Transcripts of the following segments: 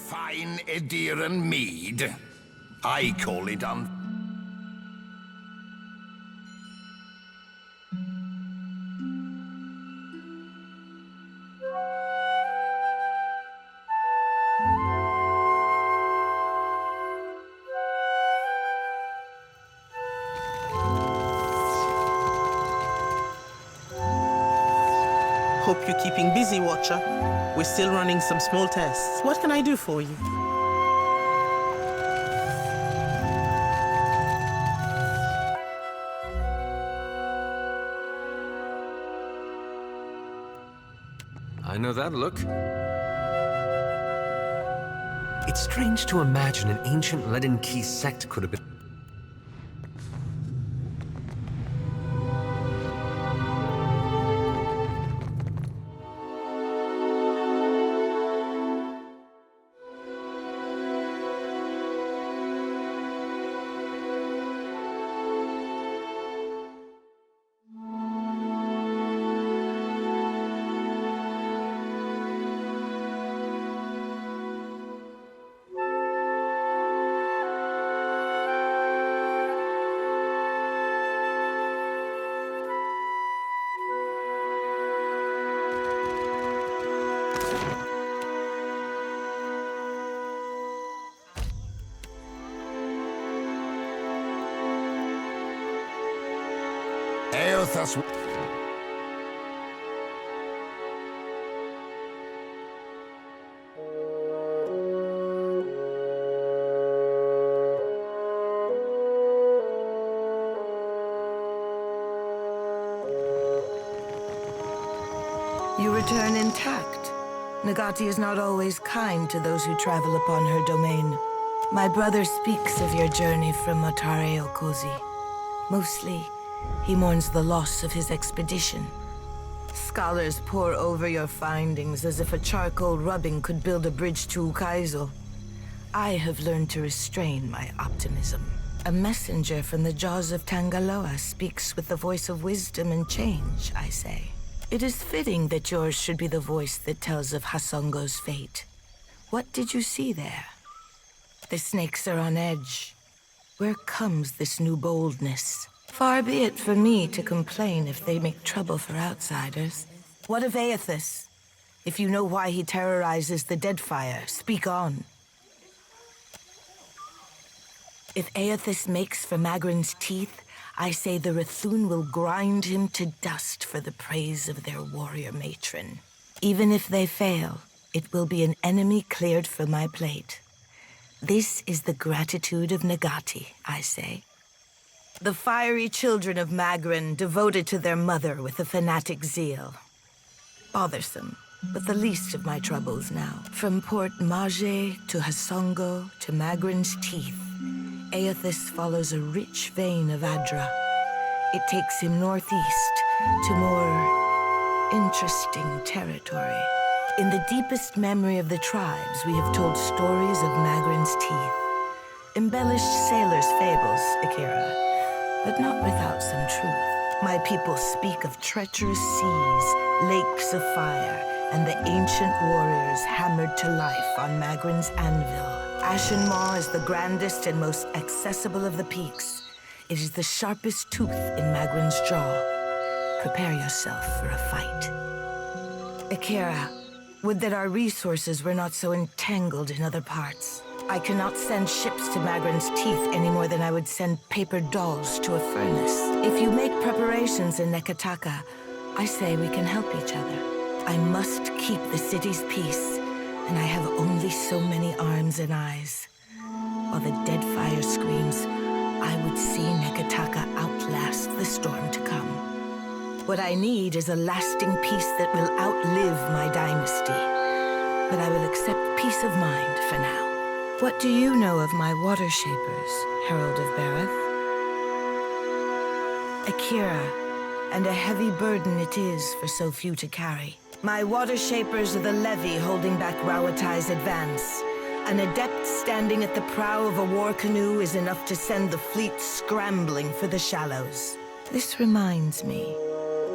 Fine Ediran mead. I call it Hope you're keeping busy, Watcher. We're still running some small tests. What can I do for you? I know that look. It's strange to imagine an ancient leaden key sect could have been... You return intact. Nagati is not always kind to those who travel upon her domain. My brother speaks of your journey from Otare Okozi. Mostly, he mourns the loss of his expedition. Scholars pore over your findings as if a charcoal rubbing could build a bridge to Ukaizo. I have learned to restrain my optimism. A messenger from the jaws of Tangaloa speaks with the voice of wisdom and change, I say. It is fitting that yours should be the voice that tells of Hasongo's fate. What did you see there? The snakes are on edge. Where comes this new boldness? Far be it for me to complain if they make trouble for outsiders. What of Aethys? If you know why he terrorizes the Deadfire, speak on. If Aethys makes for Magrin's teeth, I say the Rathun will grind him to dust for the praise of their warrior matron. Even if they fail, it will be an enemy cleared for my plate. This is the gratitude of Nagati, I say. The fiery children of Magrin devoted to their mother with a fanatic zeal. Bothersome, but the least of my troubles now. From Port Mage to Hasongo to Magrin's teeth, Aethys follows a rich vein of Adra. It takes him northeast to more interesting territory. In the deepest memory of the tribes, we have told stories of Magrin's teeth. Embellished sailors' fables, Akira, but not without some truth. My people speak of treacherous seas, lakes of fire, and the ancient warriors hammered to life on Magrin's anvil. Ashen Maw is the grandest and most accessible of the peaks. It is the sharpest tooth in Magrin's jaw. Prepare yourself for a fight. Akira, would that our resources were not so entangled in other parts. I cannot send ships to Magrin's teeth any more than I would send paper dolls to a furnace. If you make preparations in Nekataka, I say we can help each other. I must keep the city's peace, and I have only so many arms and eyes. While the Deadfire screams, I would see Nekataka outlast the storm to come. What I need is a lasting peace that will outlive my dynasty. But I will accept peace of mind for now. What do you know of my water shapers, Herald of Bareth? Akira, and a heavy burden it is for so few to carry. My water shapers are the levee holding back Rawatai's advance. An adept standing at the prow of a war canoe is enough to send the fleet scrambling for the shallows. This reminds me,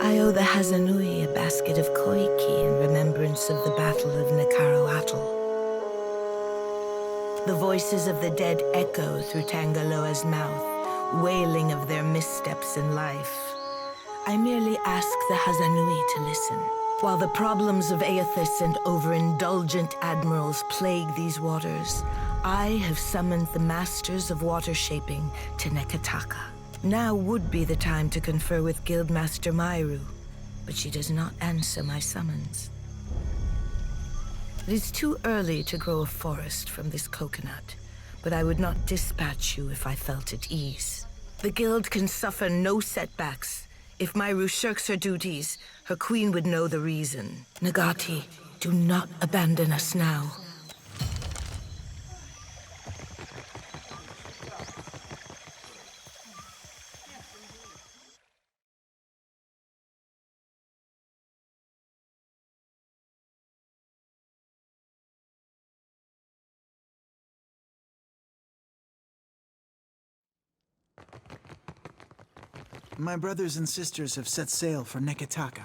I owe the Hazanui a basket of koiki in remembrance of the Battle of Nekaro Atoll. The voices of the dead echo through Tangaloa's mouth, wailing of their missteps in life. I merely ask the Hazanui to listen. While the problems of Aethys and overindulgent admirals plague these waters, I have summoned the masters of water shaping to Nekataka. Now would be the time to confer with Guildmaster Mairu, but she does not answer my summons. It is too early to grow a forest from this coconut, but I would not dispatch you if I felt at ease. The Guild can suffer no setbacks. If Mairu shirks her duties, her queen would know the reason. Nagati, do not abandon us now. My brothers and sisters have set sail for Nekataka.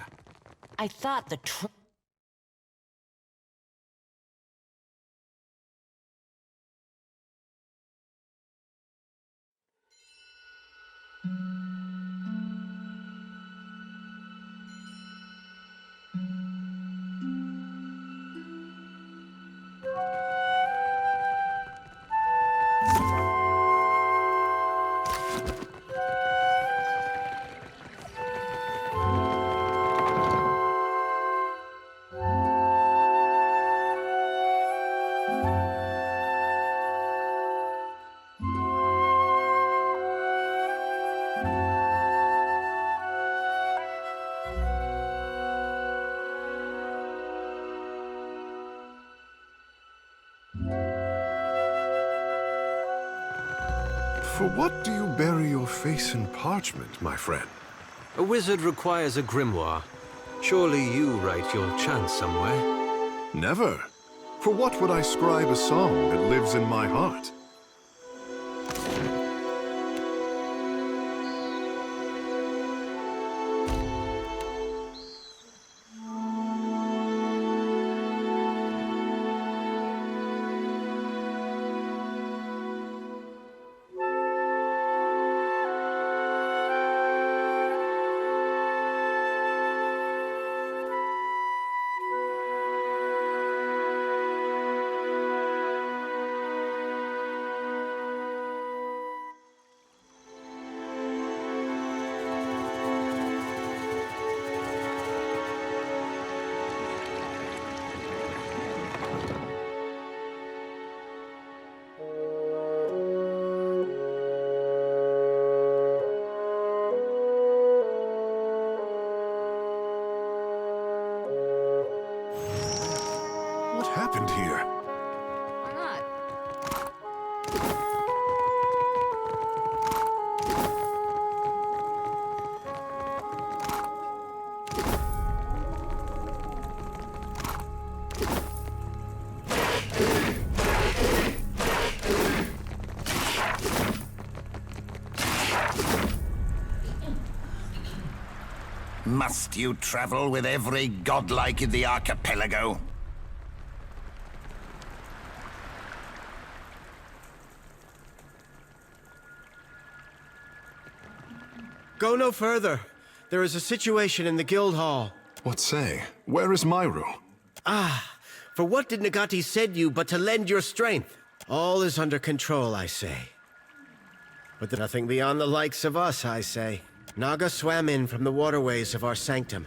I thought the For what do you bury your face in parchment, my friend? A wizard requires a grimoire. Surely you write your chants somewhere. Never. For what would I scribe a song that lives in my heart? What happened here? Why not? Must you travel with every godlike in the archipelago? Go no further. There is a situation in the guild hall. What say? Where is Myru? For what did Nagati send you but to lend your strength? All is under control, I say. But nothing beyond the likes of us, I say. Naga swam in from the waterways of our sanctum.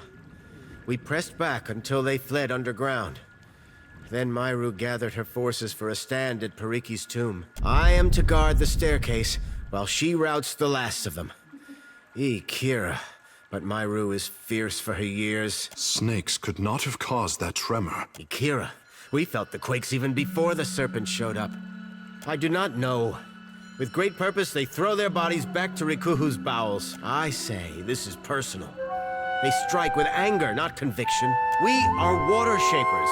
We pressed back until they fled underground. Then Myru gathered her forces for a stand at Pariki's tomb. I am to guard the staircase, while she routs the last of them. Kira. But Myru is fierce for her years. Snakes could not have caused that tremor. Kira, we felt the quakes even before the serpent showed up. I do not know. With great purpose, they throw their bodies back to Rikuhu's bowels. I say, this is personal. They strike with anger, not conviction. We are water shapers.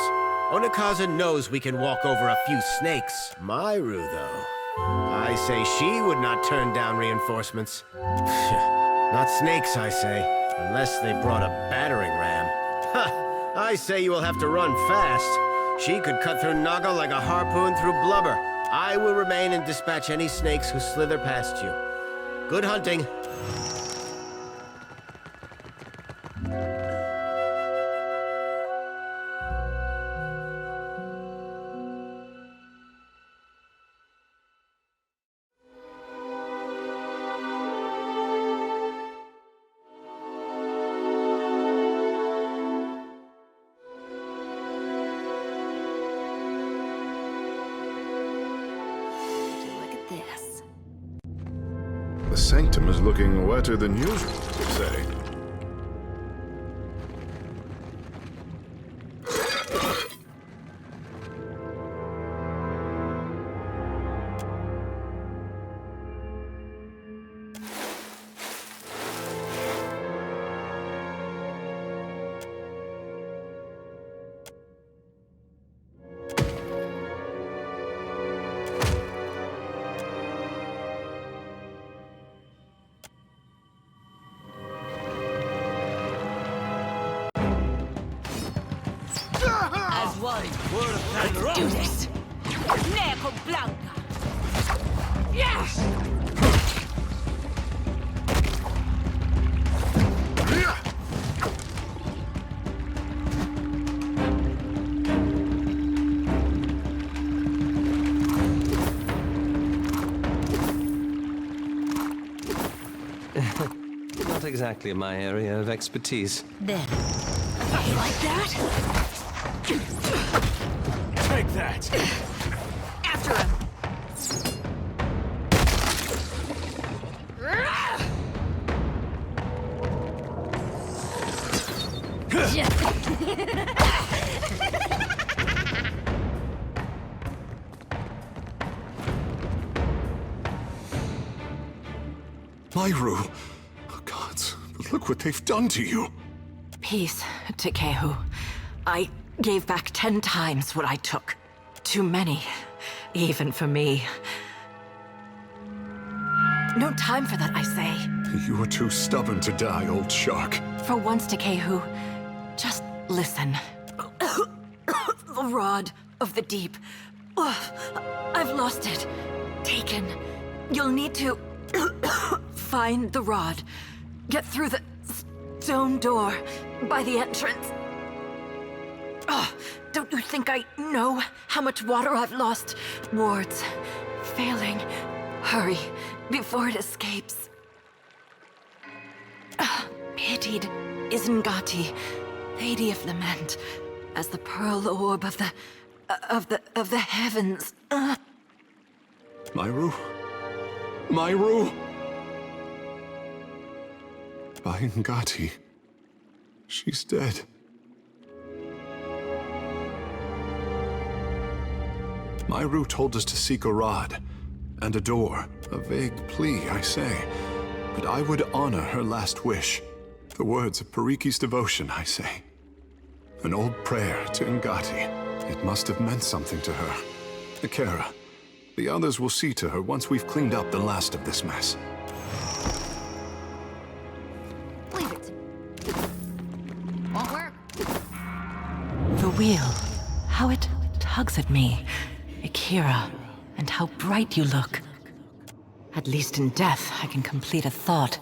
Onekaza knows we can walk over a few snakes. Myru, though, I say she would not turn down reinforcements. Not snakes, I say, unless they brought a battering ram. Ha! I say you will have to run fast. She could cut through Naga like a harpoon through blubber. I will remain and dispatch any snakes who slither past you. Good hunting. The sanctum is looking wetter than usual, you say. Let's do this! Neko Blanca! Yes! Not exactly my area of expertise. There. You like that? Take that! After him! Myru! Oh, gods, but look what they've done to you! Peace, Takehu. I gave back 10 times what I took. Too many, even for me. No time for that, I say. You were too stubborn to die, old shark. For once, Takehu, just listen. The rod of the deep. I've lost it. Taken. You'll need to find the rod. Get through the stone door by the entrance. Don't you think I know how much water I've lost? Wards. Failing. Hurry, before it escapes. Pitied Isengati, Lady of Lament, as the pearl orb of the heavens. Myru? Myru? Ngati. She's dead. Myru told us to seek a rod and a door. A vague plea, I say. But I would honor her last wish. The words of Pariki's devotion, I say. An old prayer to Ngati. It must have meant something to her. Akira, the others will see to her once we've cleaned up the last of this mess. Leave it. Won't work. The wheel. How it tugs at me. Akira, and how bright you look. At least in death, I can complete a thought.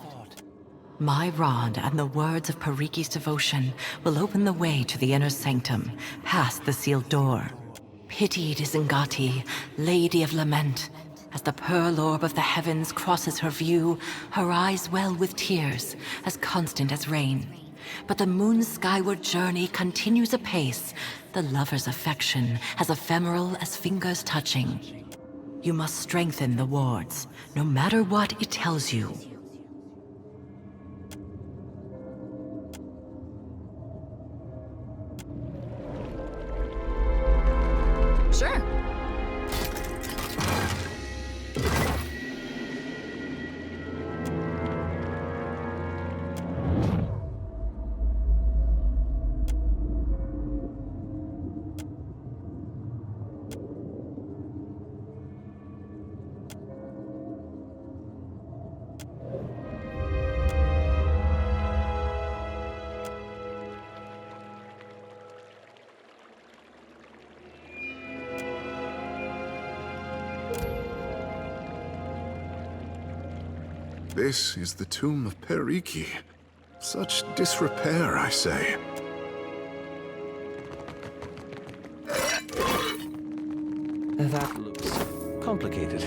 My rod and the words of Pariki's devotion will open the way to the inner sanctum, past the sealed door. Pitied Isengati, Lady of Lament. As the pearl orb of the heavens crosses her view, her eyes well with tears, as constant as rain. But the moon's skyward journey continues apace, the lover's affection as ephemeral as fingers touching. You must strengthen the wards, no matter what it tells you. Sure. This is the tomb of Periki. Such disrepair, I say. That looks complicated.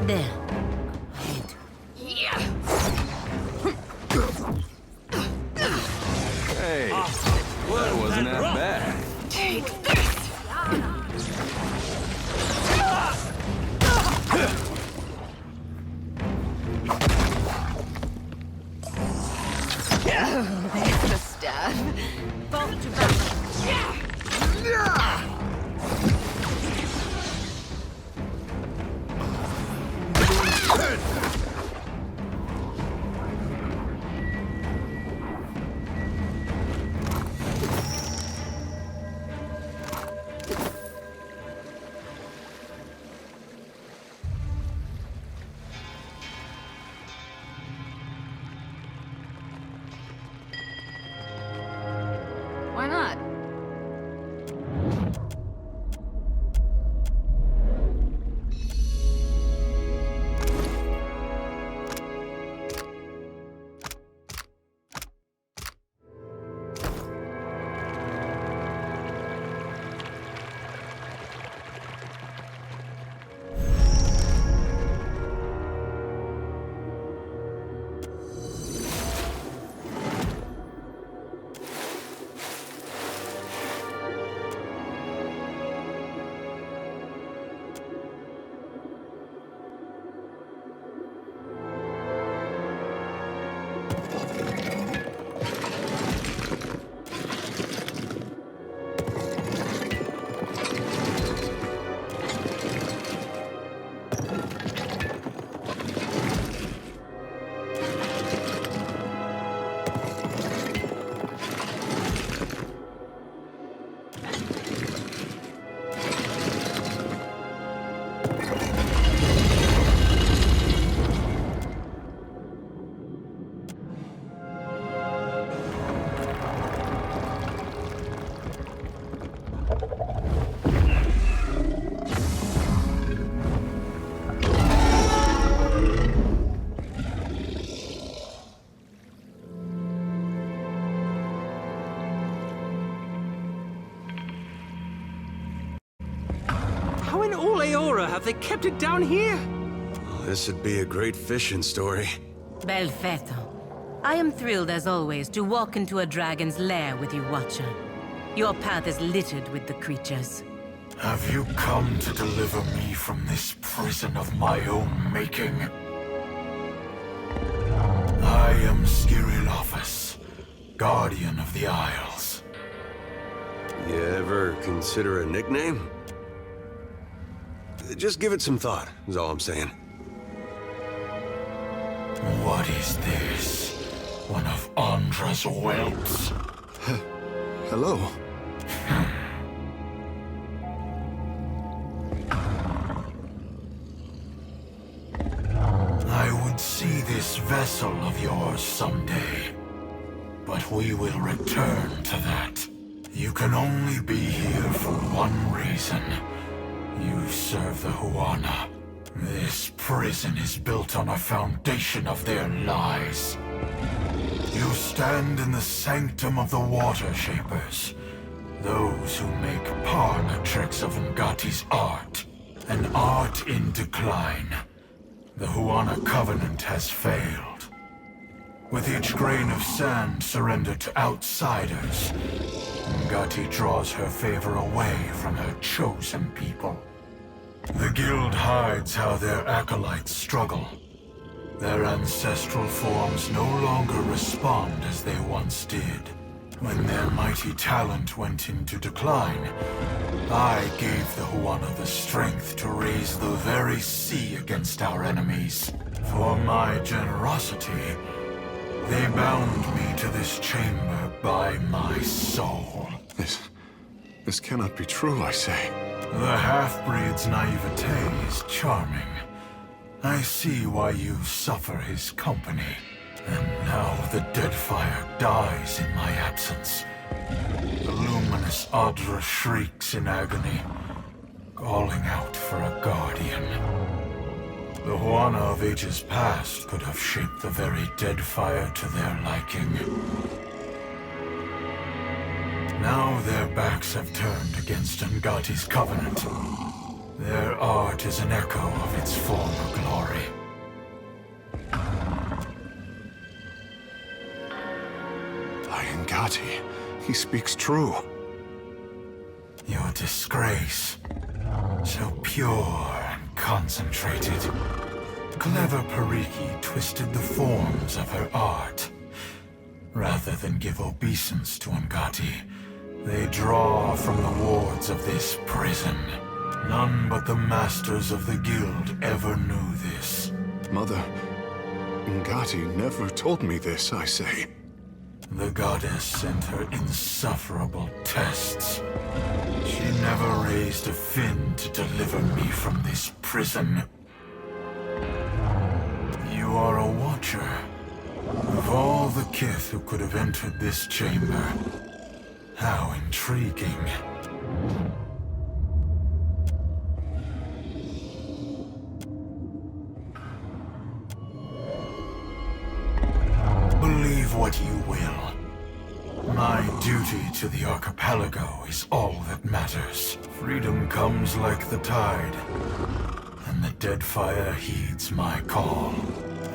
There. Hey, that wasn't that bad. Take this! There's the stab. Both to Why not? How in all Aora have they kept it down here? This would be a great fishing story. Belfetto. I am thrilled as always to walk into a dragon's lair with you, Watcher. Your path is littered with the creatures. Have you come to deliver me from this prison of my own making? I am Skirilophus, Guardian of the Isles. You ever consider a nickname? Just give it some thought, is all I'm saying. What is this? One of Andra's whelps? Hello. vessel of yours someday. But we will return to that. You can only be here for one reason. You serve the Huana. This prison is built on a foundation of their lies. You stand in the sanctum of the Water Shapers. Those who make parlor tricks of Ngati's art. An art in decline. The Huana Covenant has failed. With each grain of sand surrendered to outsiders, Ngati draws her favor away from her chosen people. The Guild hides how their acolytes struggle. Their ancestral forms no longer respond as they once did. When their mighty talent went into decline, I gave the Huana the strength to raise the very sea against our enemies. For my generosity, they bound me to this chamber by my soul. This cannot be true, I say. The half-breed's naivete is charming. I see why you suffer his company. And now the Deadfire dies in my absence. The luminous Adra shrieks in agony, calling out for a guardian. The Huana of ages past could have shaped the very Deadfire to their liking. Now their backs have turned against Ngati's covenant. Their art is an echo of its former glory. By Ngati, he speaks true. Your disgrace, so pure and concentrated. Clever Pariki twisted the forms of her art. Rather than give obeisance to Ngati, they draw from the wards of this prison. None but the masters of the guild ever knew this. Mother, Ngati never told me this, I say. The goddess sent her insufferable tests. She never raised a fin to deliver me from this prison. You are a watcher. Of all the kith who could have entered this chamber, how intriguing. Believe what you will. My duty to the archipelago is all that matters. Freedom comes like the tide, and the Deadfire heeds my call.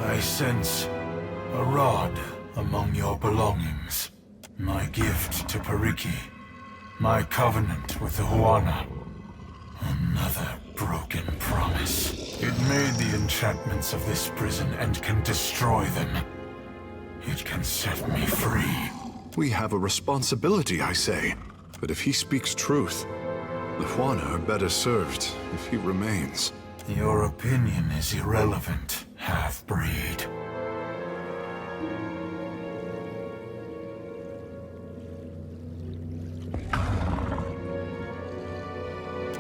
I sense a rod among your belongings. My gift to Pariki. My covenant with the Huana. Another broken promise. It made the enchantments of this prison and can destroy them. It can set me free. We have a responsibility, I say. But if he speaks truth, the Huana are better served if he remains. Your opinion is irrelevant, half-breed.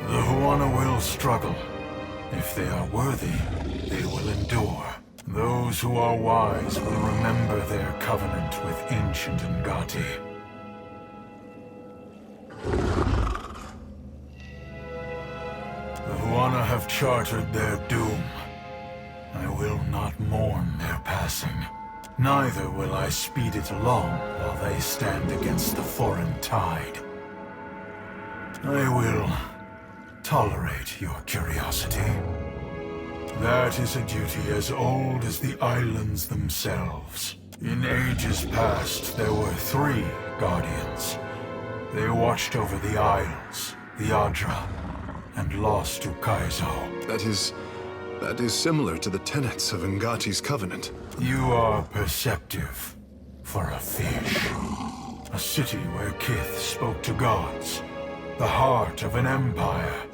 The Huana will struggle. If they are worthy, they will endure. Those who are wise will remember their covenant with ancient Ngati. The Huana have chartered their doom. I will not mourn their passing. Neither will I speed it along while they stand against the foreign tide. I will tolerate your curiosity. That is a duty as old as the islands themselves. In ages past, there were 3 guardians. They watched over the Isles, the Adra, and lost to Kaizo. That is similar to the tenets of Ngati's covenant. You are perceptive for a fish. A city where kith spoke to gods. The heart of an empire.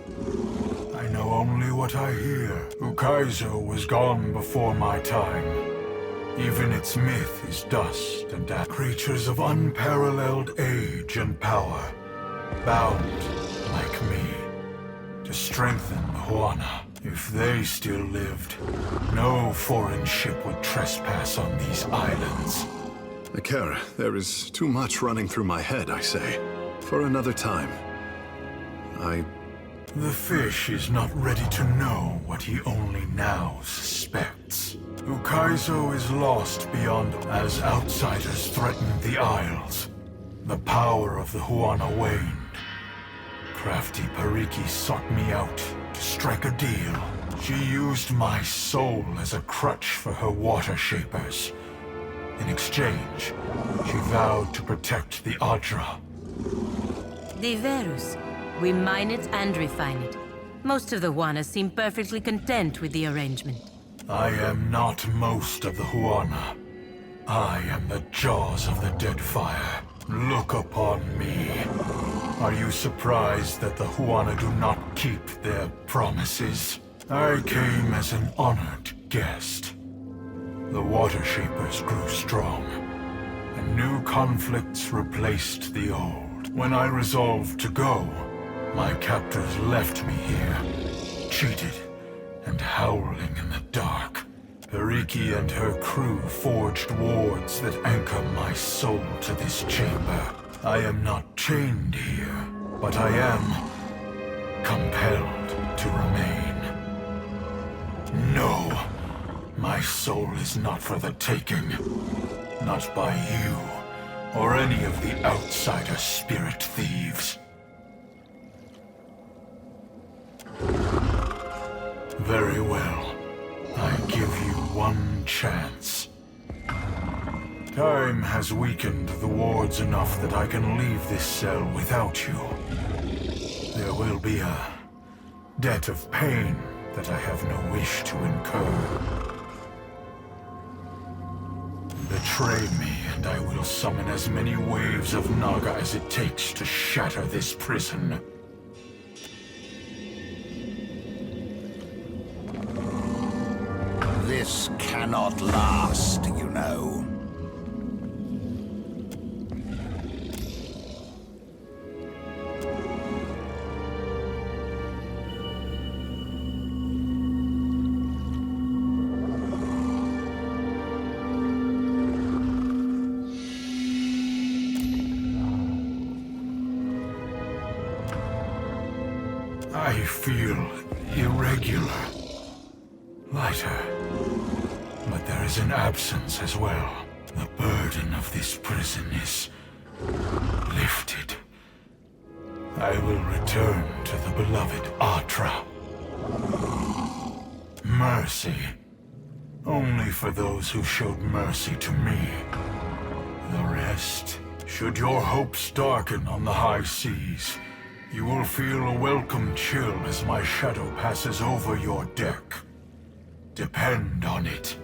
I know only what I hear. Ukaizo was gone before my time. Even its myth is dust and creatures of unparalleled age and power, bound, like me, to strengthen the Huana. If they still lived, no foreign ship would trespass on these islands. Akira, there is too much running through my head, I say. For another time. The fish is not ready to know what he only now suspects. Ukaizo is lost beyond as outsiders threaten the Isles. The power of the Huana waned. Crafty Pariki sought me out to strike a deal. She used my soul as a crutch for her water shapers. In exchange, she vowed to protect the Adra. The Verus. We mine it and refine it. Most of the Huana seem perfectly content with the arrangement. I am not most of the Huana. I am the jaws of the Deadfire. Look upon me. Are you surprised that the Huana do not keep their promises? I came as an honored guest. The Water Shapers grew strong, and new conflicts replaced the old. When I resolved to go, my captors left me here, cheated and howling in the dark. Pariki and her crew forged wards that anchor my soul to this chamber. I am not chained here, but I am compelled to remain. No, my soul is not for the taking. Not by you, or any of the outsider spirit thieves. Very well. I give you one chance. Time has weakened the wards enough that I can leave this cell without you. There will be a debt of pain that I have no wish to incur. Betray me, and I will summon as many waves of Naga as it takes to shatter this prison. This cannot last, you know. I feel irregular. Lighter. But there is an absence as well. The burden of this prison is lifted. I will return to the beloved Atra. Mercy. Only for those who showed mercy to me. The rest. Should your hopes darken on the high seas, you will feel a welcome chill as my shadow passes over your deck. Depend on it.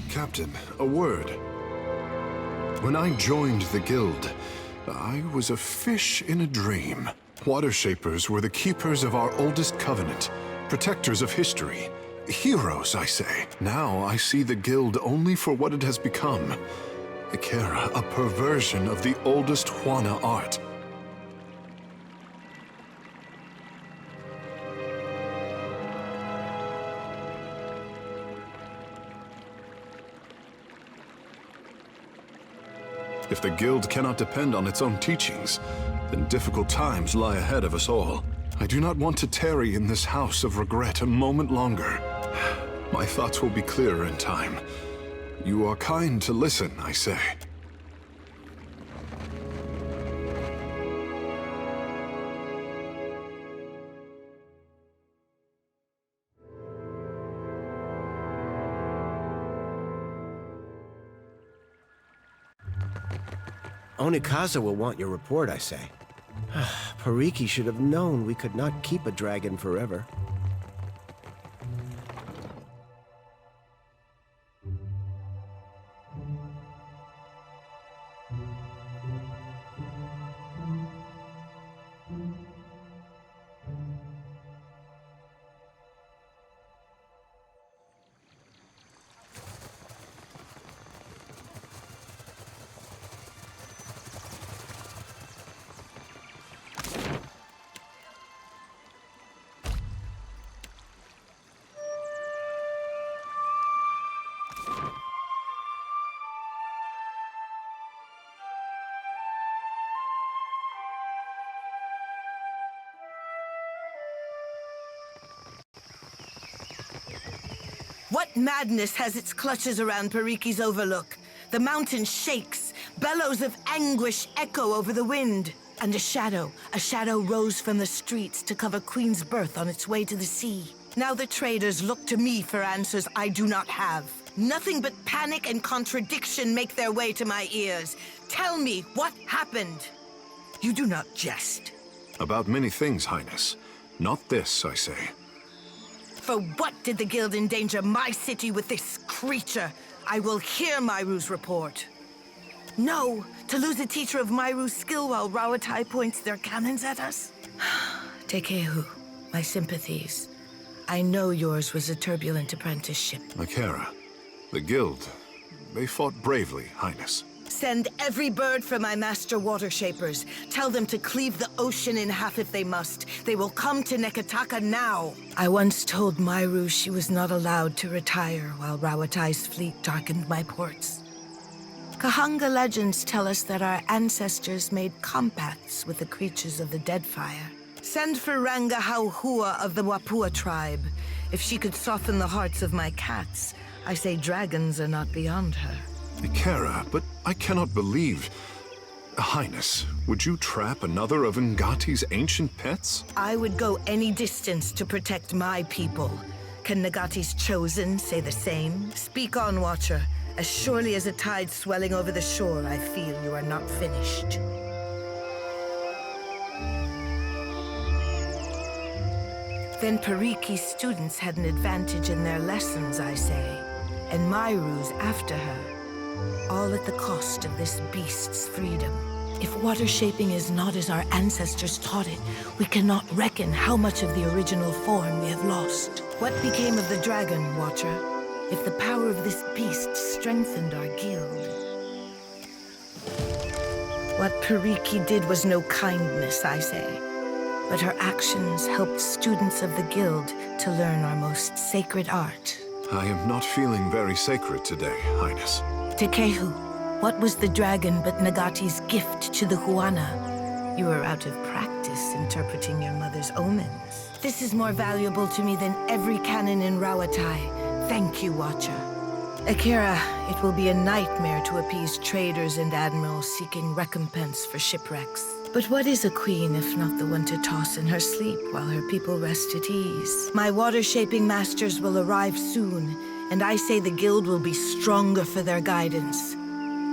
Captain, a word. When I joined the guild, I was a fish in a dream. Water Shapers were the keepers of our oldest covenant, protectors of history. Heroes, I say. Now I see the guild only for what it has become. Akira, a perversion of the oldest Huana art. If the guild cannot depend on its own teachings, then difficult times lie ahead of us all. I do not want to tarry in this house of regret a moment longer. My thoughts will be clearer in time. You are kind to listen, I say. Onekaza will want your report, I say. Pariki should have known we could not keep a dragon forever. What madness has its clutches around Pariki's overlook? The mountain shakes, bellows of anguish echo over the wind. And a shadow rose from the streets to cover Queen's Birth on its way to the sea. Now the traders look to me for answers I do not have. Nothing but panic and contradiction make their way to my ears. Tell me what happened. You do not jest. About many things, Highness. Not this, I say. For what did the Guild endanger my city with this creature? I will hear Myru's report. No, to lose a teacher of Myru's skill while Rawatai points their cannons at us? Tekehu, my sympathies. I know yours was a turbulent apprenticeship. Akera, the Guild, they fought bravely, Highness. Send every bird for my master water shapers. Tell them to cleave the ocean in half if they must. They will come to Neketaka now. I once told Myru she was not allowed to retire while Rawatai's fleet darkened my ports. Kahanga legends tell us that our ancestors made compacts with the creatures of the Deadfire. Send for Ranga Hauhua of the Wapua tribe. If she could soften the hearts of my cats, I say dragons are not beyond her. Akera, but I cannot believe... Highness, would you trap another of Ngati's ancient pets? I would go any distance to protect my people. Can Nagati's chosen say the same? Speak on, Watcher. As surely as a tide swelling over the shore, I feel you are not finished. Then Pariki's students had an advantage in their lessons, I say, and Myru's after her. All at the cost of this beast's freedom. If water shaping is not as our ancestors taught it, we cannot reckon how much of the original form we have lost. What became of the dragon, Watcher, if the power of this beast strengthened our guild? What Pariki did was no kindness, I say, but her actions helped students of the guild to learn our most sacred art. I am not feeling very sacred today, Highness. Tekehu, what was the dragon but Nagati's gift to the Huana? You are out of practice interpreting your mother's omens. This is more valuable to me than every cannon in Rawatai. Thank you, Watcher. Akira, it will be a nightmare to appease traders and admirals seeking recompense for shipwrecks. But what is a queen if not the one to toss in her sleep while her people rest at ease? My water-shaping masters will arrive soon, and I say the guild will be stronger for their guidance.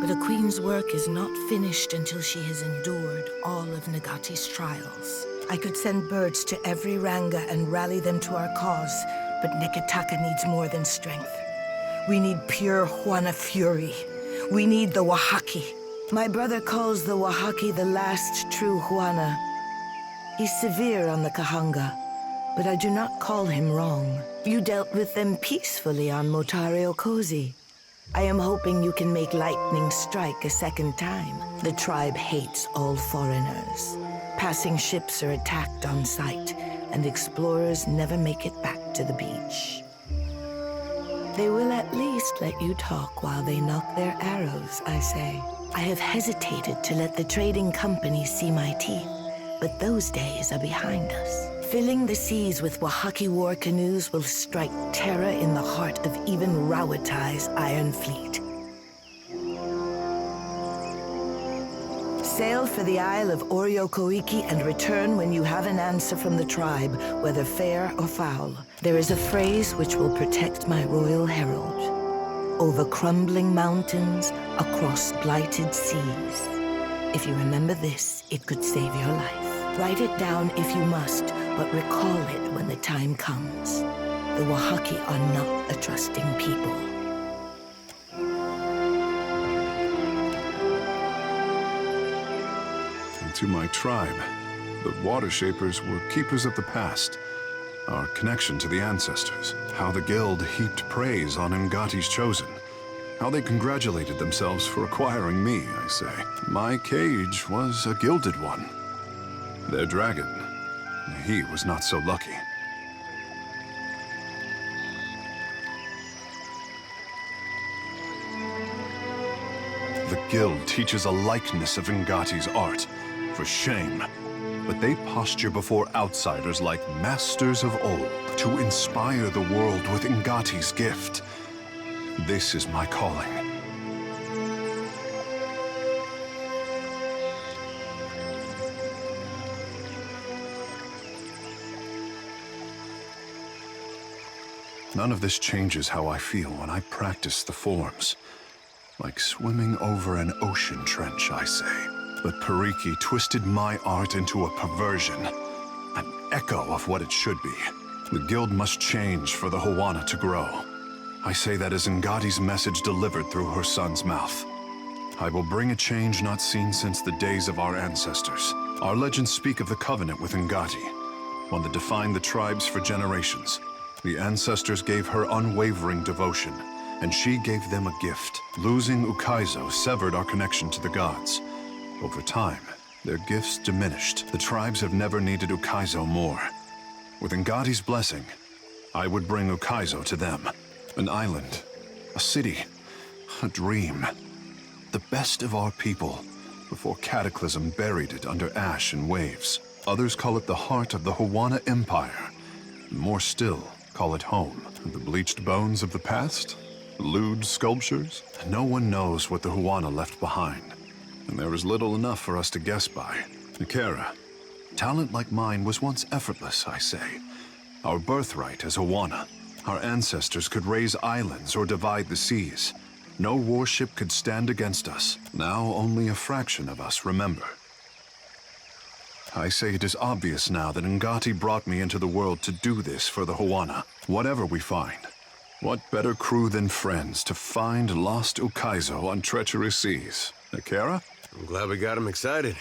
But a queen's work is not finished until she has endured all of Nagati's trials. I could send birds to every Ranga and rally them to our cause, but Neketaka needs more than strength. We need pure Huana fury. We need the Wahaki. My brother calls the Wahaki the last true Huana. He's severe on the Kahanga, but I do not call him wrong. You dealt with them peacefully on Motari Okozi. I am hoping you can make lightning strike a second time. The tribe hates all foreigners. Passing ships are attacked on sight, and explorers never make it back to the beach. They will at least let you talk while they knock their arrows, I say. I have hesitated to let the trading companies see my teeth, but those days are behind us. Filling the seas with Wahaki war canoes will strike terror in the heart of even Rawatai's Iron Fleet. Sail for the Isle of Oriokoiki and return when you have an answer from the tribe, whether fair or foul. There is a phrase which will protect my royal herald. Over crumbling mountains, across blighted seas. If you remember this, it could save your life. Write it down if you must, but recall it when the time comes. The Wahaki are not a trusting people. And to my tribe, the Water Shapers were keepers of the past. Our connection to the ancestors. How the Guild heaped praise on Ngati's chosen. How they congratulated themselves for acquiring me, I say. My cage was a gilded one. Their dragon, he was not so lucky. The Guild teaches a likeness of Ngati's art, for shame. But they posture before outsiders like masters of old. to inspire the world with Ngati's gift. This is my calling. None of this changes how I feel when I practice the forms. Like swimming over an ocean trench, I say. But Pariki twisted my art into a perversion. An echo of what it should be. The guild must change for the Huana to grow. I say that as Ngati's message delivered through her son's mouth. I will bring a change not seen since the days of our ancestors. Our legends speak of the covenant with Ngati, one that defined the tribes for generations. The ancestors gave her unwavering devotion, and she gave them a gift. Losing Ukaizo severed our connection to the gods. Over time, their gifts diminished. The tribes have never needed Ukaizo more. With Ngati's blessing, I would bring Ukaizo to them. An island, a city, a dream. The best of our people, before Cataclysm buried it under ash and waves. Others call it the heart of the Huana Empire. More still, call it home. The bleached bones of the past? Lewd sculptures? No one knows what the Huana left behind. And there is little enough for us to guess by. Nikera, talent like mine was once effortless, I say. Our birthright as Huana. Our ancestors could raise islands or divide the seas. No warship could stand against us. Now only a fraction of us remember. I say it is obvious now that Ngati brought me into the world to do this for the Huana. Whatever we find, what better crew than friends to find lost Ukaizo on treacherous seas? Nikera? I'm glad we got him excited.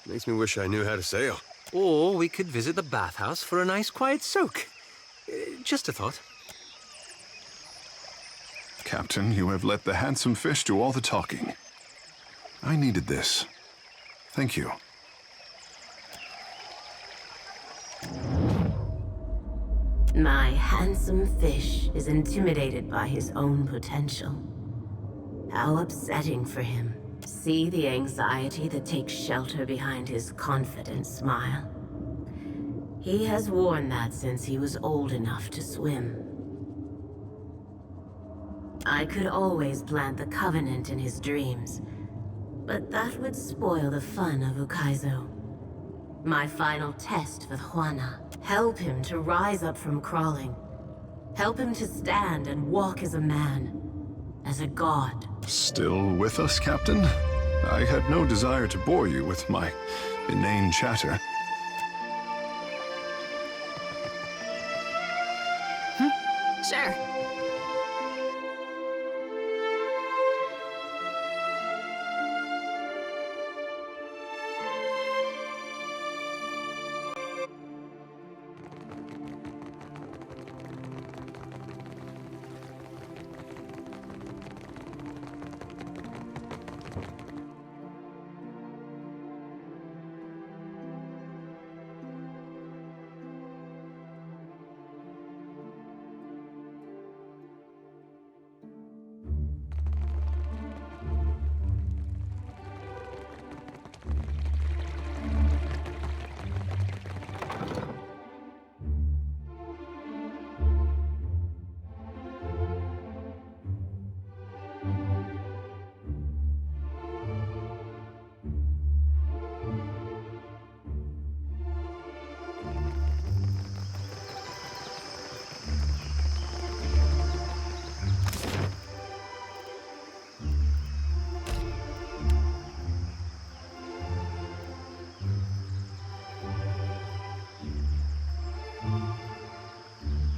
Makes me wish I knew how to sail. Or we could visit the bathhouse for a nice quiet soak. Just a thought. Captain, you have let the handsome fish do all the talking. I needed this. Thank you. My handsome fish is intimidated by his own potential. How upsetting for him. See the anxiety that takes shelter behind his confident smile. He has worn that since he was old enough to swim. I could always plant the Covenant in his dreams, but that would spoil the fun of Ukaizo. My final test with Huana. Help him to rise up from crawling. Help him to stand and walk as a man. As a god. Still with us, Captain? I had no desire to bore you with my inane chatter. Sure.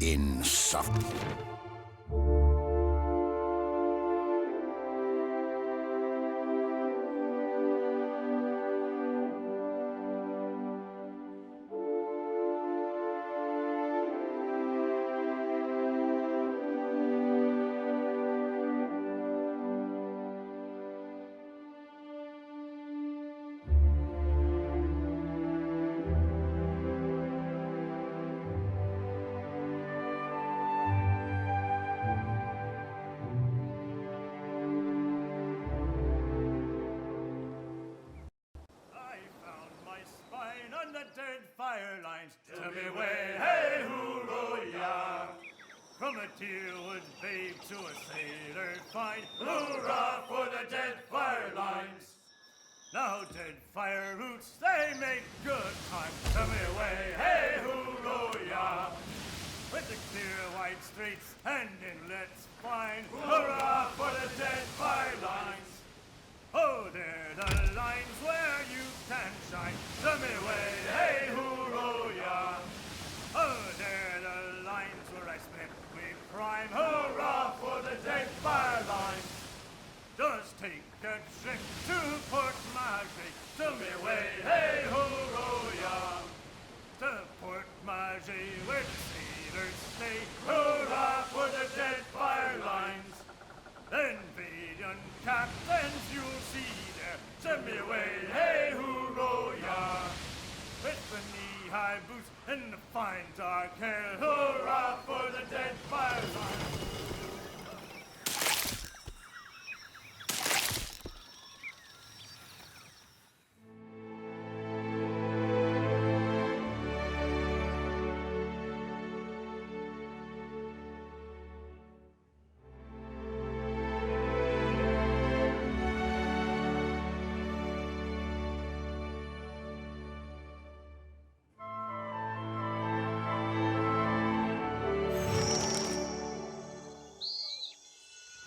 Insufferable. Deadfire lines. Tell me way, hey, hoo, yeah. From a deerwood babe to a sailor fine, hoorah for the Deadfire lines! Now Deadfire roots, they make good time. Come away, hey hoorah! With the clear white streets and inlets fine, hoorah for the Deadfire lines! Oh, they're the lines where you can shine. Come away, hey hoorah! Oh, they're the lines where I spent me prime. Hurrah for the Deadfire lines! Just take a trip to Port Margy. Come away, hey hoorah! To Port Margy where the sailors stay. Hurrah for the Deadfire lines! Then valiant captains you'll see there. Send me away, hey hoorah! With the knee-high boots and the fine dark hair. Hurrah for the Deadfire lines!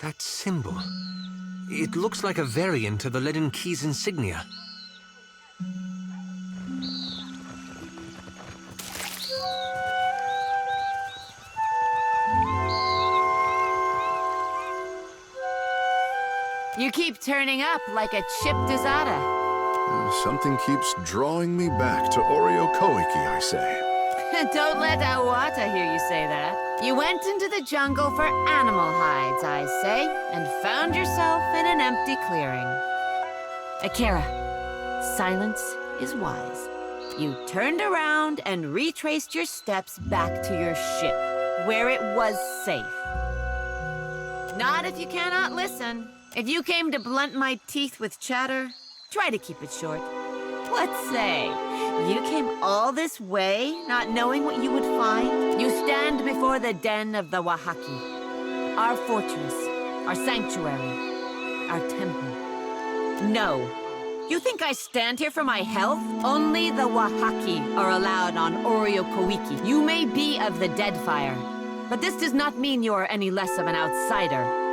That symbol. It looks like a variant of the leaden key's insignia. You keep turning up like a chipped Izada. Something keeps drawing me back to Oreo Koiki, I say. Don't let Awata hear you say that. You went into the jungle for animal hides, I say, and found yourself in an empty clearing. Akira, silence is wise. You turned around and retraced your steps back to your ship, where it was safe. Not if you cannot listen. If you came to blunt my teeth with chatter, try to keep it short. What say? You came all this way, not knowing what you would find? You stand before the den of the Wahaki, our fortress, our sanctuary, our temple. No. You think I stand here for my health? Only the Wahaki are allowed on Oreo Koiki. You may be of the Deadfire, but this does not mean you are any less of an outsider.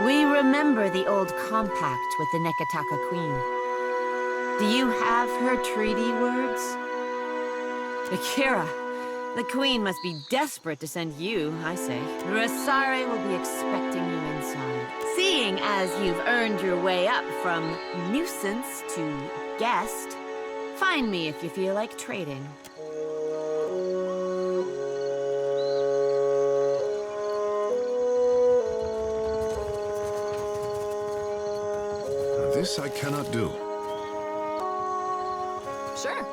We remember the old compact with the Neketaka Queen. Do you have her treaty words? Akira, the Queen must be desperate to send you, I say. Rasare will be expecting you inside. Seeing as you've earned your way up from nuisance to guest, find me if you feel like trading. This I cannot do. Sure.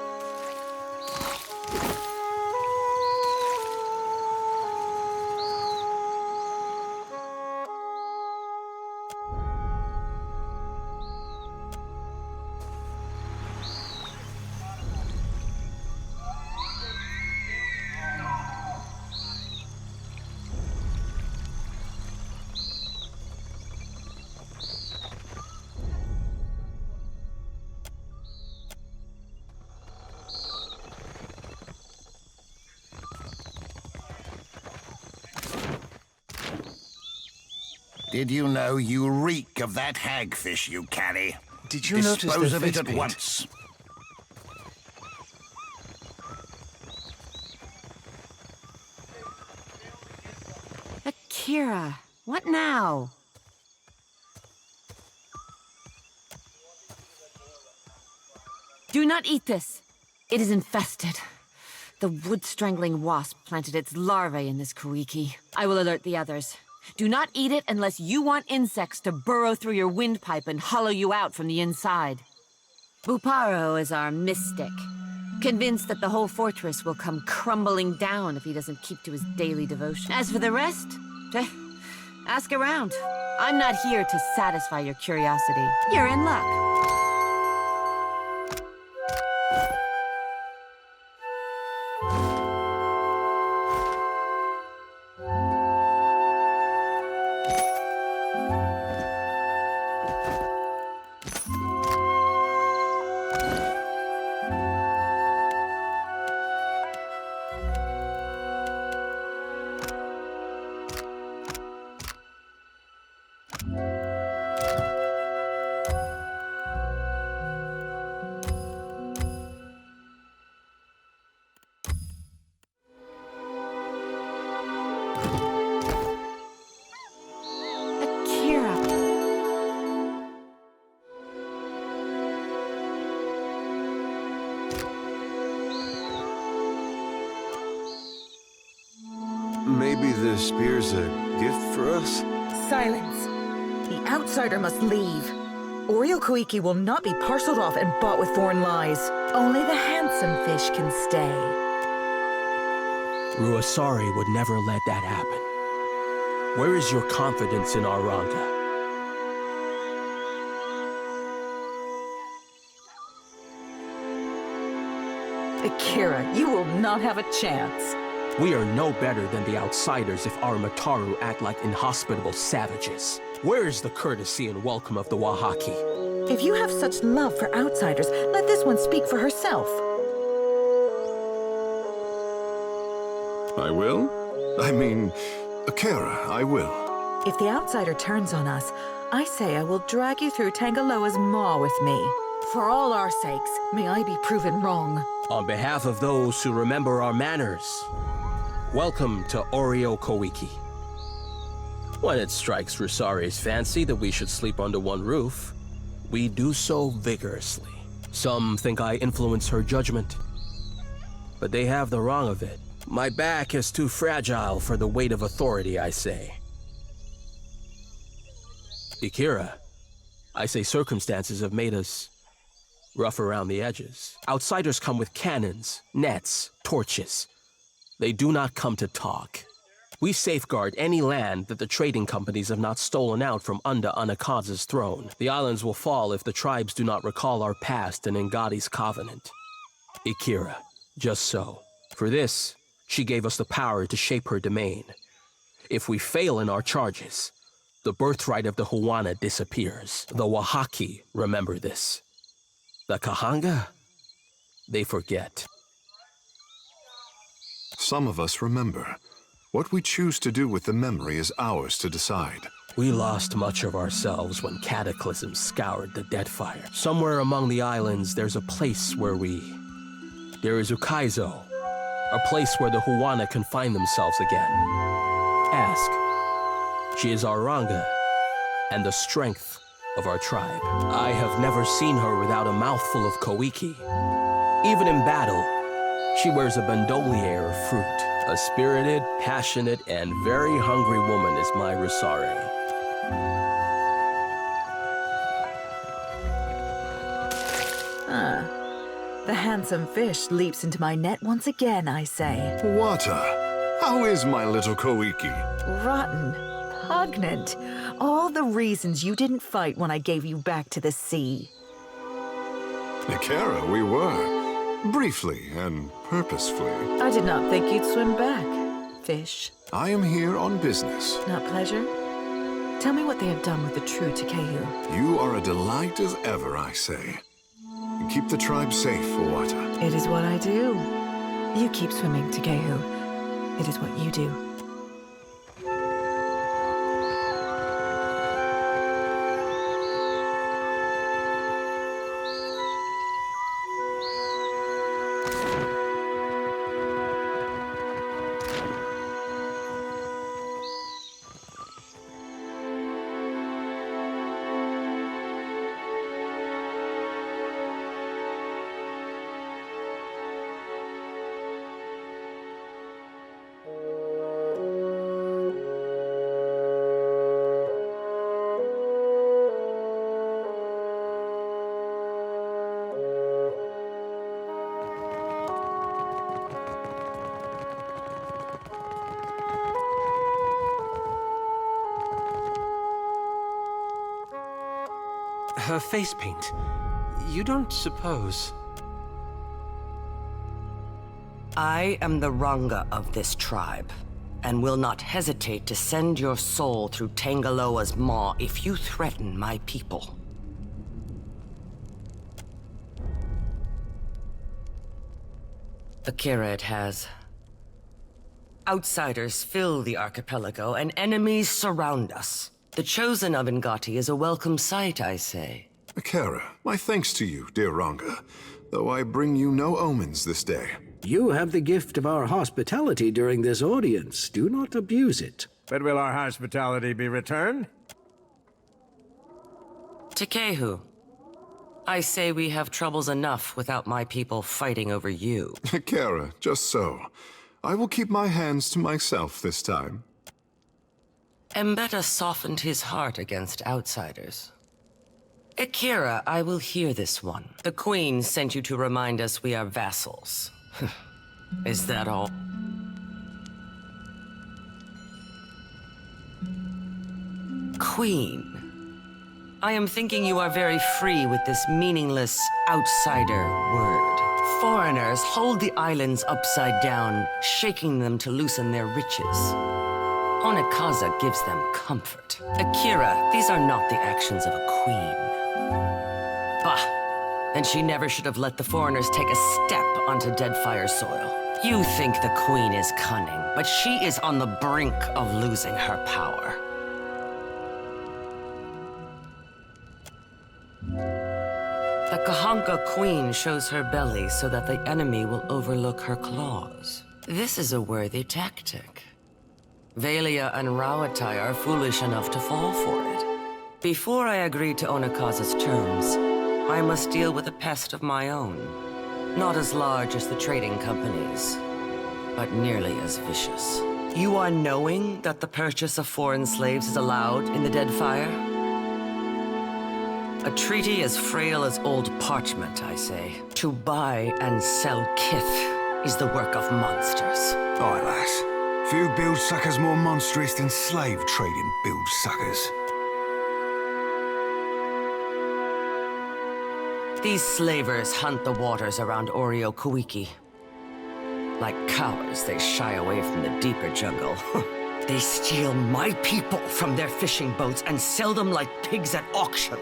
Did you know you reek of that hagfish you carry? Did you notice Dispose the of it face at paint? once. Akira, what now? Do not eat this. It is infested. The wood-strangling wasp planted its larvae in this Koiki. I will alert the others. Do not eat it unless you want insects to burrow through your windpipe and hollow you out from the inside. Buparo is our mystic, convinced that the whole fortress will come crumbling down if he doesn't keep to his daily devotion. As for the rest, ask around. I'm not here to satisfy your curiosity. You're in luck. spear's a gift for us? Silence. The outsider must leave. Oreo Koiki will not be parceled off and bought with foreign lies. Only the handsome fish can stay. Ruasari would never let that happen. Where is your confidence in Aranga? Akira, you will not have a chance. We are no better than the outsiders if our Mataru act like inhospitable savages. Where is the courtesy and welcome of the Wahaki? If you have such love for outsiders, let this one speak for herself. I will? I mean, Akira, I will. If the outsider turns on us, I say I will drag you through Tangaloa's maw with me. For all our sakes, may I be proven wrong. On behalf of those who remember our manners, welcome to Oreo Koiki. When it strikes Rusari's fancy that we should sleep under one roof, we do so vigorously. Some think I influence her judgment, but they have the wrong of it. My back is too fragile for the weight of authority, I say. Akira, I say circumstances have made us rough around the edges. Outsiders come with cannons, nets, torches. They do not come to talk. We safeguard any land that the trading companies have not stolen out from under Onekaza's throne. The islands will fall if the tribes do not recall our past and Ngati's covenant. Akira, just so. For this, she gave us the power to shape her domain. If we fail in our charges, the birthright of the Huana disappears. The Wahaki remember this. The Kahanga, they forget. Some of us remember. What we choose to do with the memory is ours to decide. We lost much of ourselves when cataclysms scoured the Deadfire. Somewhere among the islands, there's a place where There is Ukaizo, a place where the Huana can find themselves again. Ask. She is our Ranga, and the strength of our tribe. I have never seen her without a mouthful of koiki. Even in battle, she wears a bandolier of fruit. A spirited, passionate, and very hungry woman is my Rusari. The handsome fish leaps into my net once again, I say. Wata, how is my little koiki? Rotten. Pugnant. All the reasons you didn't fight when I gave you back to the sea. Akira, we were. Briefly and purposefully. I did not think you'd swim back, fish. I am here on business. Not pleasure? Tell me what they have done with the true Takehu. You are a delight as ever, I say. And keep the tribe safe, Owata. It is what I do. You keep swimming, Takehu. It is what you do. Her face paint. You don't suppose... I am the Ranga of this tribe, and will not hesitate to send your soul through Tangaloa's maw if you threaten my people. Akira it has. Outsiders fill the archipelago, and enemies surround us. The chosen of Ngati is a welcome sight, I say. Akira, my thanks to you, dear Ranga, though I bring you no omens this day. You have the gift of our hospitality during this audience. Do not abuse it. But will our hospitality be returned? Takehu, I say we have troubles enough without my people fighting over you. Akira, just so. I will keep my hands to myself this time. Mbeta softened his heart against outsiders. Akira, I will hear this one. The Queen sent you to remind us we are vassals. Is that all? Queen, I am thinking you are very free with this meaningless outsider word. Foreigners hold the islands upside down, shaking them to loosen their riches. Onekaza gives them comfort. Akira, these are not the actions of a queen. Bah! Then she never should have let the foreigners take a step onto Deadfire soil. You think the queen is cunning, but she is on the brink of losing her power. The Kahanka queen shows her belly so that the enemy will overlook her claws. This is a worthy tactic. Velia and Rawatai are foolish enough to fall for it. Before I agree to Onekaza's terms, I must deal with a pest of my own. Not as large as the trading companies, but nearly as vicious. You are knowing that the purchase of foreign slaves is allowed in the Deadfire? A treaty as frail as old parchment, I say. To buy and sell kith is the work of monsters. Aye, lass. Few build suckers more monstrous than slave trading build suckers. These slavers hunt the waters around Oreo Kuiki. Like cowards, they shy away from the deeper jungle. They steal my people from their fishing boats and sell them like pigs at auction.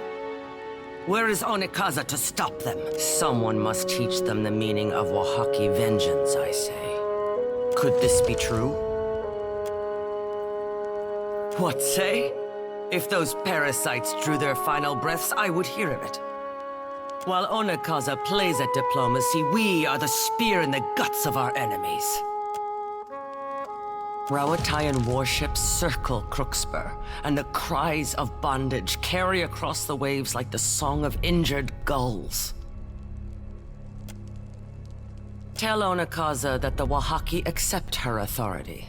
Where is Onekaza to stop them? Someone must teach them the meaning of Wahaki vengeance, I say. Could this be true? What say? If those parasites drew their final breaths, I would hear of it. While Onekaza plays at diplomacy, we are the spear in the guts of our enemies. Rawatayan warships circle Crookspur, and the cries of bondage carry across the waves like the song of injured gulls. Tell Onekaza that the Wahaki accept her authority.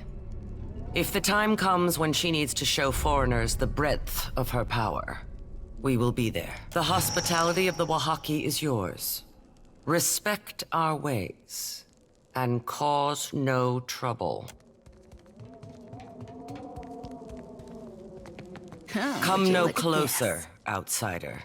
If the time comes when she needs to show foreigners the breadth of her power, we will be there. The hospitality of the Wahaki is yours. Respect our ways, and cause no trouble. Come no closer, outsider.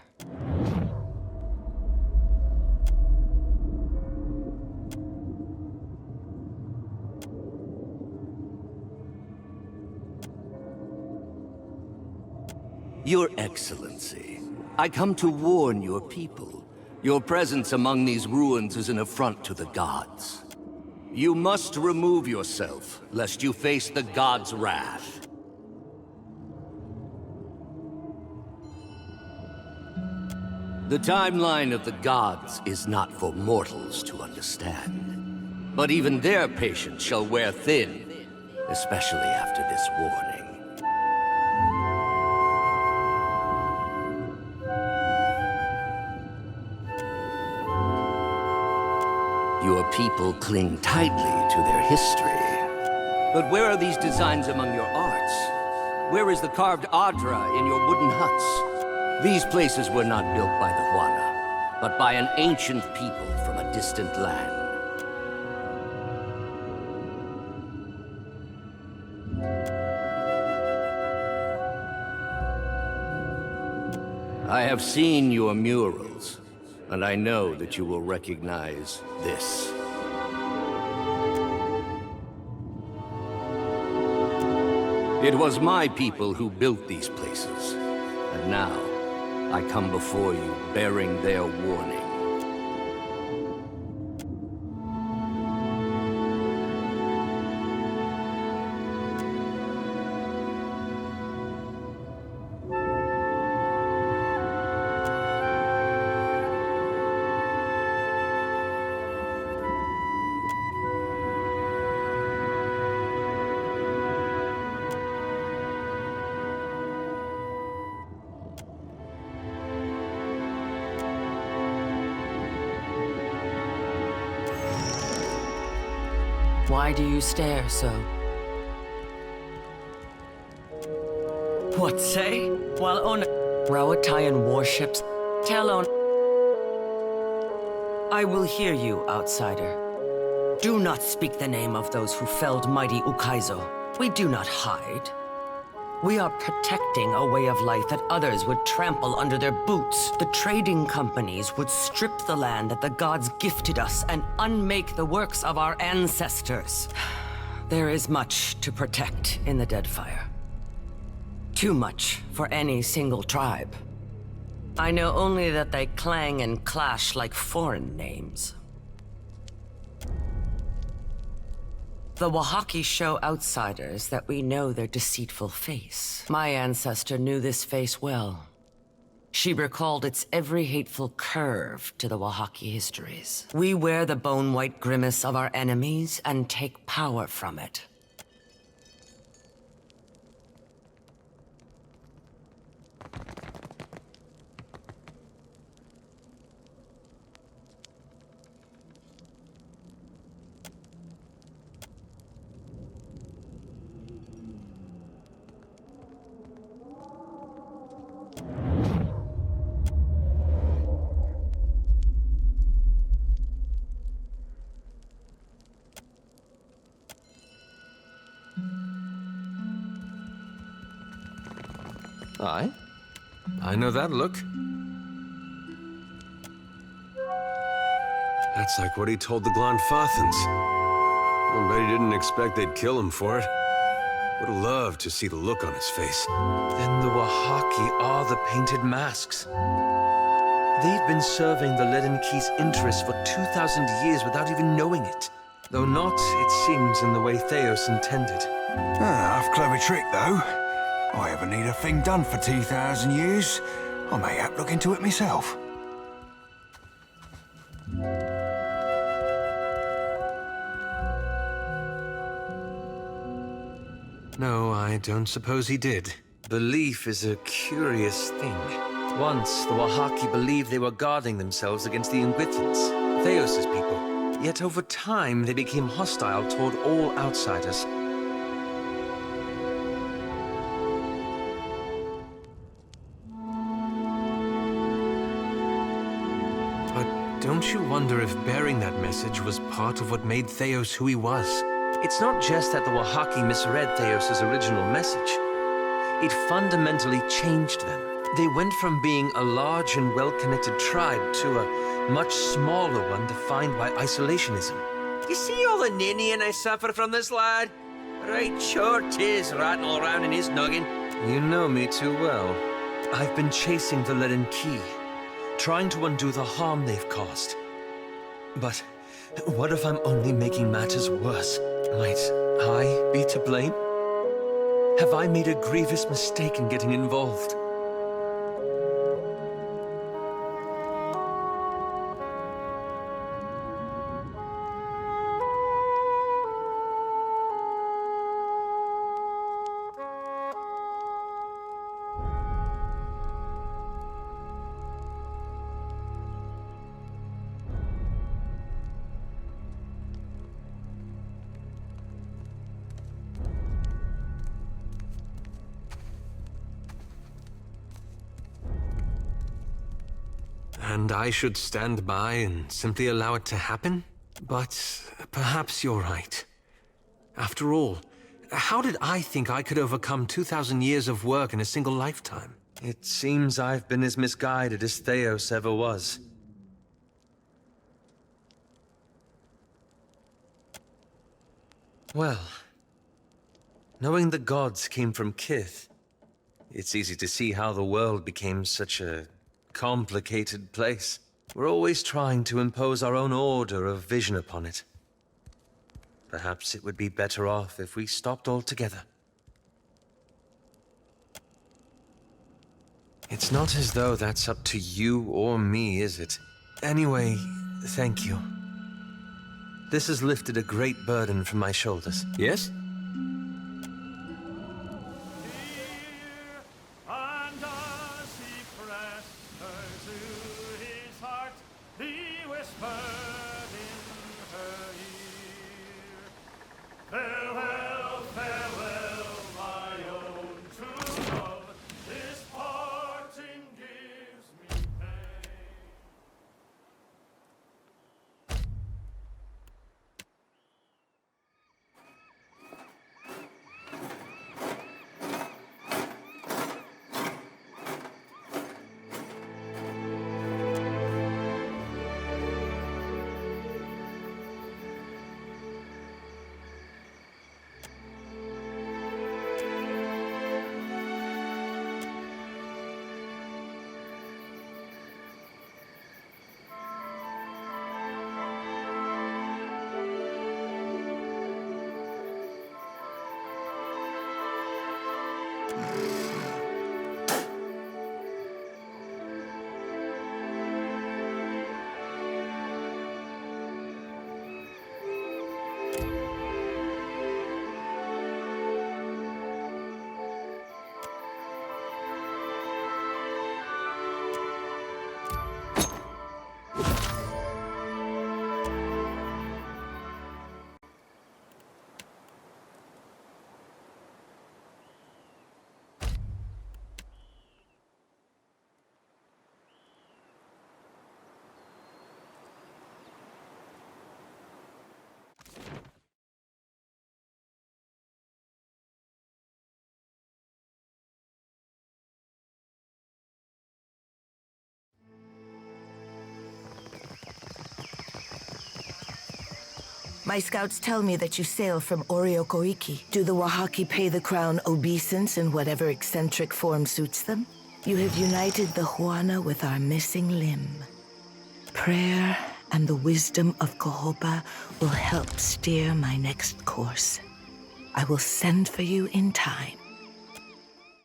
Your Excellency, I come to warn your people. Your presence among these ruins is an affront to the gods. You must remove yourself, lest you face the gods' wrath. The timeline of the gods is not for mortals to understand. But even their patience shall wear thin, especially after this warning. Your people cling tightly to their history. But where are these designs among your arts? Where is the carved Adra in your wooden huts? These places were not built by the Huana, but by an ancient people from a distant land. I have seen your murals, and I know that you will recognize this. It was my people who built these places, and now I come before you bearing their warning. Why do you stare so? What say? While on Rawatayan warships, tell on. I will hear you, outsider. Do not speak the name of those who felled mighty Ukaizo. We do not hide. We are protecting a way of life that others would trample under their boots. The trading companies would strip the land that the gods gifted us and unmake the works of our ancestors. There is much to protect in the Deadfire. Too much for any single tribe. I know only that they clang and clash like foreign names. The Wahaki show outsiders that we know their deceitful face. My ancestor knew this face well. She recalled its every hateful curve to the Wahaki histories. We wear the bone-white grimace of our enemies and take power from it. Aye? I know that look. That's like what he told the Glanfathans. I bet he didn't expect they'd kill him for it. Would have loved to see the look on his face. Then the Wahaki are the painted masks. They've been serving the Leaden-Key's interests for 2,000 years without even knowing it. Though not, it seems, in the way Theos intended. Half clever trick, though. I ever need a thing done for 2,000 years, I may have to look into it myself. No, I don't suppose he did. Belief is a curious thing. Once, the Wahaki believed they were guarding themselves against the Ingwithans, Theos' people. Yet over time, they became hostile toward all outsiders. Don't you wonder if bearing that message was part of what made Theos who he was? It's not just that the Wahaki misread Theos' original message. It fundamentally changed them. They went from being a large and well-connected tribe to a much smaller one defined by isolationism. You see all the ninnying I suffer from this lad? Right sure 'tis ratting all around in his noggin. You know me too well. I've been chasing the Leaden-Key, trying to undo the harm they've caused. But what if I'm only making matters worse? Might I be to blame? Have I made a grievous mistake in getting involved? And I should stand by and simply allow it to happen? But perhaps you're right. After all, how did I think I could overcome 2,000 years of work in a single lifetime? It seems I've been as misguided as Theos ever was. Well, knowing the gods came from Kith, it's easy to see how the world became such a complicated place. We're always trying to impose our own order of vision upon it. Perhaps it would be better off if we stopped altogether. It's not as though that's up to you or me, is it? Anyway, thank you. This has lifted a great burden from my shoulders. Yes? My scouts tell me that you sail from Oriokoiki. Do the Wahaki pay the crown obeisance in whatever eccentric form suits them? You have united the Huana with our missing limb. Prayer and the wisdom of Kohopa will help steer my next course. I will send for you in time.